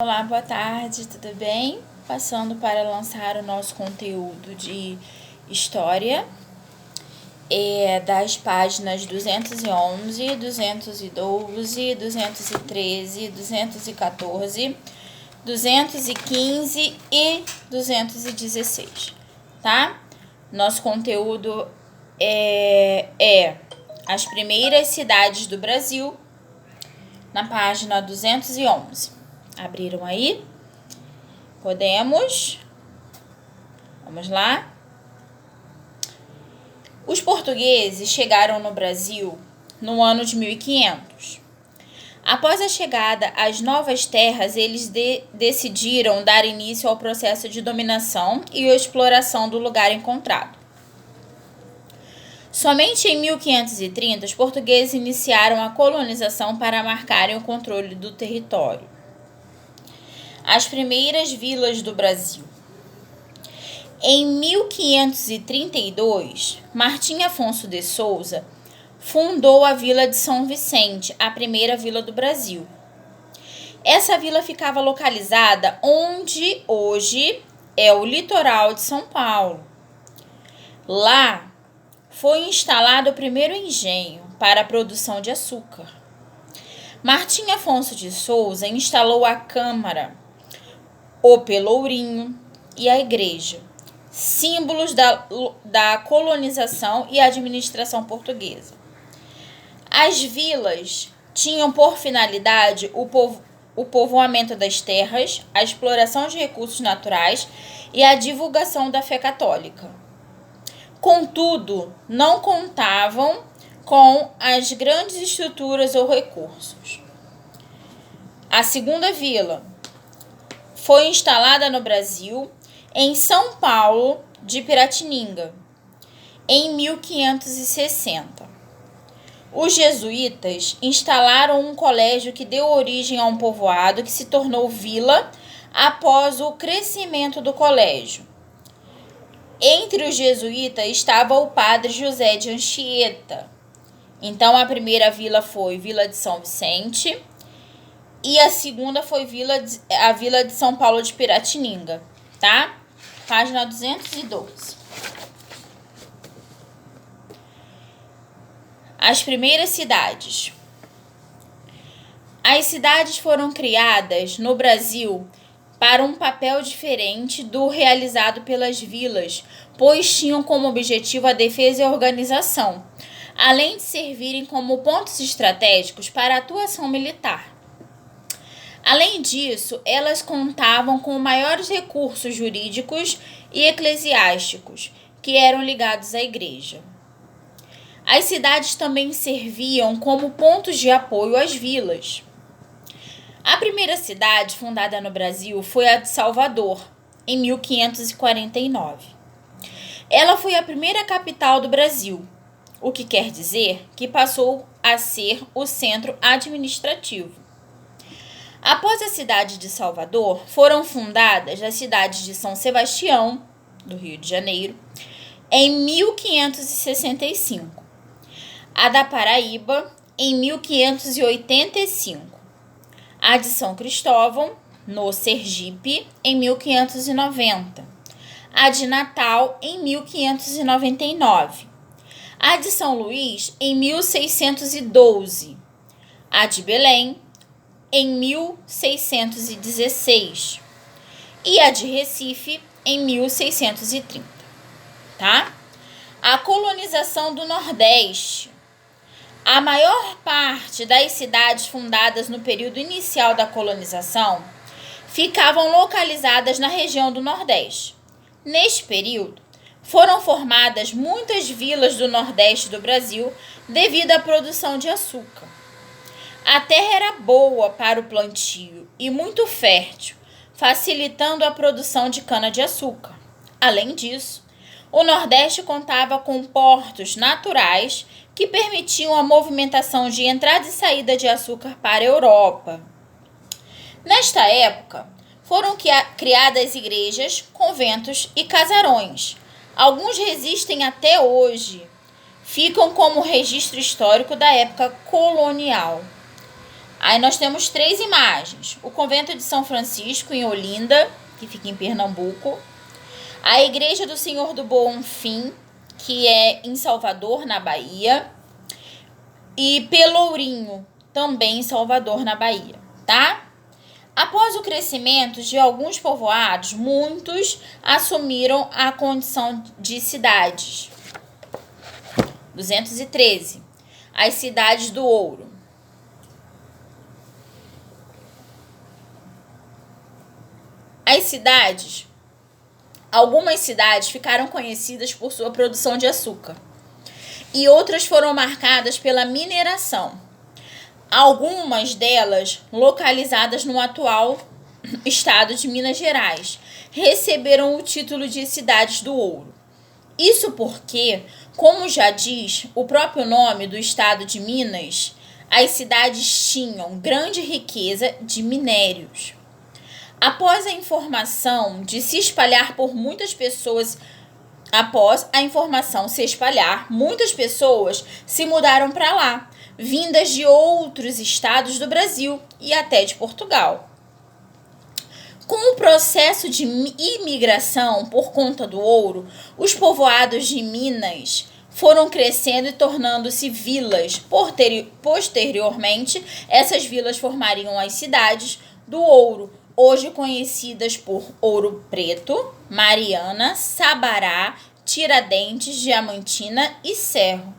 Olá, boa tarde, tudo bem? Passando para lançar o nosso conteúdo de história das páginas 211, 212, 213, 214, 215 e 216, tá? Nosso conteúdo é as primeiras cidades do Brasil, na página 211. Abriram aí? Podemos. Vamos lá. Os portugueses chegaram no Brasil no ano de 1500. Após a chegada às novas terras, eles decidiram dar início ao processo de dominação e exploração do lugar encontrado. Somente em 1530, os portugueses iniciaram a colonização para marcarem o controle do território. As primeiras vilas do Brasil. Em 1532, Martim Afonso de Souza fundou a Vila de São Vicente, a primeira vila do Brasil. Essa vila ficava localizada onde hoje é o litoral de São Paulo. Lá foi instalado o primeiro engenho para a produção de açúcar. Martim Afonso de Souza instalou a Câmara, o Pelourinho e a igreja, símbolos da colonização e administração portuguesa. As vilas tinham por finalidade o povoamento das terras, a exploração de recursos naturais e a divulgação da fé católica. Contudo, não contavam com as grandes estruturas ou recursos. A segunda vila foi instalada no Brasil, em São Paulo de Piratininga, em 1560. Os jesuítas instalaram um colégio que deu origem a um povoado que se tornou vila após o crescimento do colégio. Entre os jesuítas estava o padre José de Anchieta. Então, a primeira vila foi Vila de São Vicente, e a segunda foi a Vila de São Paulo de Piratininga, tá? Página 212. As primeiras cidades. As cidades foram criadas no Brasil para um papel diferente do realizado pelas vilas, pois tinham como objetivo a defesa e a organização, além de servirem como pontos estratégicos para a atuação militar. Além disso, elas contavam com maiores recursos jurídicos e eclesiásticos, que eram ligados à igreja. As cidades também serviam como pontos de apoio às vilas. A primeira cidade fundada no Brasil foi a de Salvador, em 1549. Ela foi a primeira capital do Brasil, o que quer dizer que passou a ser o centro administrativo. Após a cidade de Salvador, foram fundadas as cidades de São Sebastião, do Rio de Janeiro, em 1565, a da Paraíba, em 1585, a de São Cristóvão, no Sergipe, em 1590, a de Natal, em 1599, a de São Luís, em 1612, a de Belém, em 1616, e a de Recife, em 1630, tá? A colonização do Nordeste. A maior parte das cidades fundadas no período inicial da colonização ficavam localizadas na região do Nordeste. Neste período, foram formadas muitas vilas do Nordeste do Brasil devido à produção de açúcar. A terra era boa para o plantio e muito fértil, facilitando a produção de cana-de-açúcar. Além disso, o Nordeste contava com portos naturais que permitiam a movimentação de entrada e saída de açúcar para a Europa. Nesta época, foram criadas igrejas, conventos e casarões. Alguns resistem até hoje, ficam como registro histórico da época colonial. Aí nós temos 3 imagens. O convento de São Francisco, em Olinda, que fica em Pernambuco. A Igreja do Senhor do Bom Fim, que é em Salvador, na Bahia. E Pelourinho, também em Salvador, na Bahia, tá? Após o crescimento de alguns povoados, muitos assumiram a condição de cidades. 213. As cidades do ouro. Algumas cidades ficaram conhecidas por sua produção de açúcar e outras foram marcadas pela mineração. Algumas delas, localizadas no atual estado de Minas Gerais, receberam o título de cidades do ouro. Isso porque, como já diz o próprio nome do estado de Minas, as cidades tinham grande riqueza de minérios. Após a informação se espalhar, muitas pessoas se mudaram para lá, vindas de outros estados do Brasil e até de Portugal. Com o processo de imigração por conta do ouro, os povoados de Minas foram crescendo e tornando-se vilas. Posteriormente, essas vilas formariam as cidades do ouro, hoje conhecidas por Ouro Preto, Mariana, Sabará, Tiradentes, Diamantina e Cerro.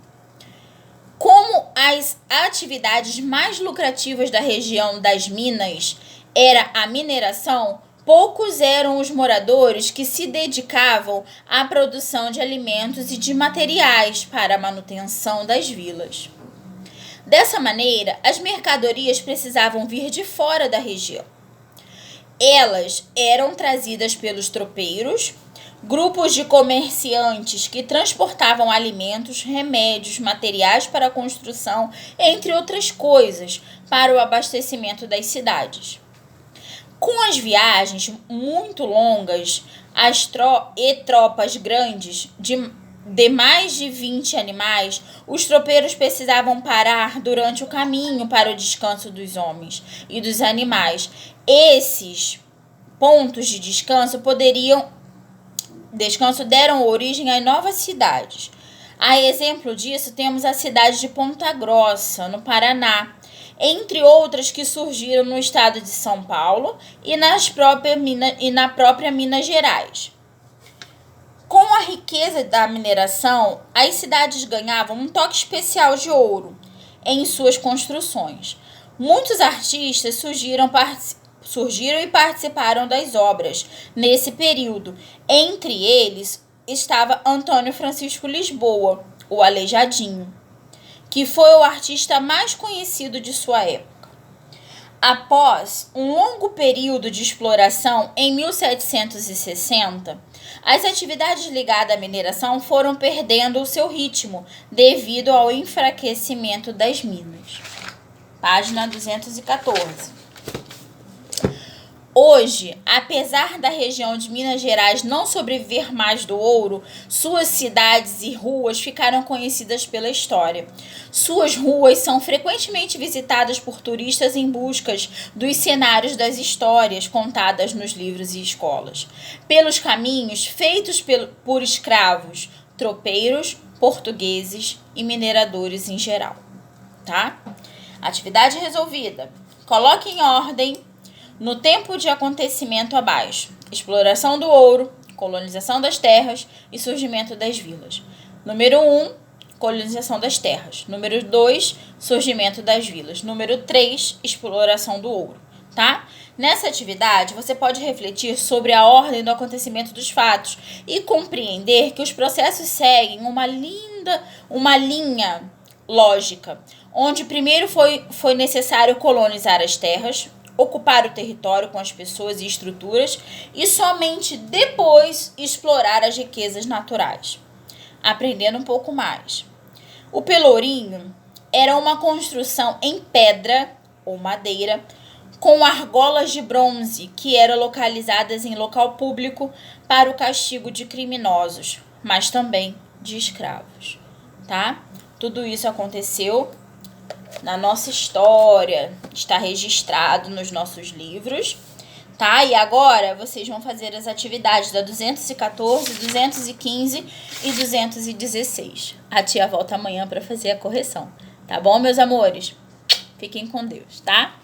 Como as atividades mais lucrativas da região das Minas era a mineração, poucos eram os moradores que se dedicavam à produção de alimentos e de materiais para a manutenção das vilas. Dessa maneira, as mercadorias precisavam vir de fora da região. Elas eram trazidas pelos tropeiros, grupos de comerciantes que transportavam alimentos, remédios, materiais para a construção, entre outras coisas, para o abastecimento das cidades. Com as viagens muito longas, tropas grandes de mais de 20 animais, os tropeiros precisavam parar durante o caminho para o descanso dos homens e dos animais. Esses pontos de descanso deram origem a novas cidades. A exemplo disso, temos a cidade de Ponta Grossa, no Paraná, entre outras que surgiram no estado de São Paulo e na própria Minas Gerais. Com a riqueza da mineração, as cidades ganhavam um toque especial de ouro em suas construções. Muitos artistas surgiram e participaram das obras nesse período. Entre eles estava Antônio Francisco Lisboa, o Aleijadinho, que foi o artista mais conhecido de sua época. Após um longo período de exploração, em 1760, as atividades ligadas à mineração foram perdendo o seu ritmo devido ao enfraquecimento das minas. Página 214. Hoje, apesar da região de Minas Gerais não sobreviver mais do ouro, suas cidades e ruas ficaram conhecidas pela história. Suas ruas são frequentemente visitadas por turistas em busca dos cenários das histórias contadas nos livros e escolas, pelos caminhos feitos por escravos, tropeiros, portugueses e mineradores em geral. Tá? Atividade resolvida. Coloque em ordem no tempo de acontecimento abaixo: exploração do ouro, colonização das terras e surgimento das vilas. Número 1, colonização das terras. Número 2, surgimento das vilas. Número 3, exploração do ouro. Tá? Nessa atividade, você pode refletir sobre a ordem do acontecimento dos fatos e compreender que os processos seguem uma linha lógica, onde primeiro foi necessário colonizar as terras, ocupar o território com as pessoas e estruturas e somente depois explorar as riquezas naturais. Aprendendo um pouco mais. O Pelourinho era uma construção em pedra ou madeira com argolas de bronze que eram localizadas em local público para o castigo de criminosos, mas também de escravos. Tá? Tudo isso aconteceu na nossa história, está registrado nos nossos livros, tá? E agora vocês vão fazer as atividades da 214, 215 e 216. A tia volta amanhã para fazer a correção, tá bom, meus amores? Fiquem com Deus, tá?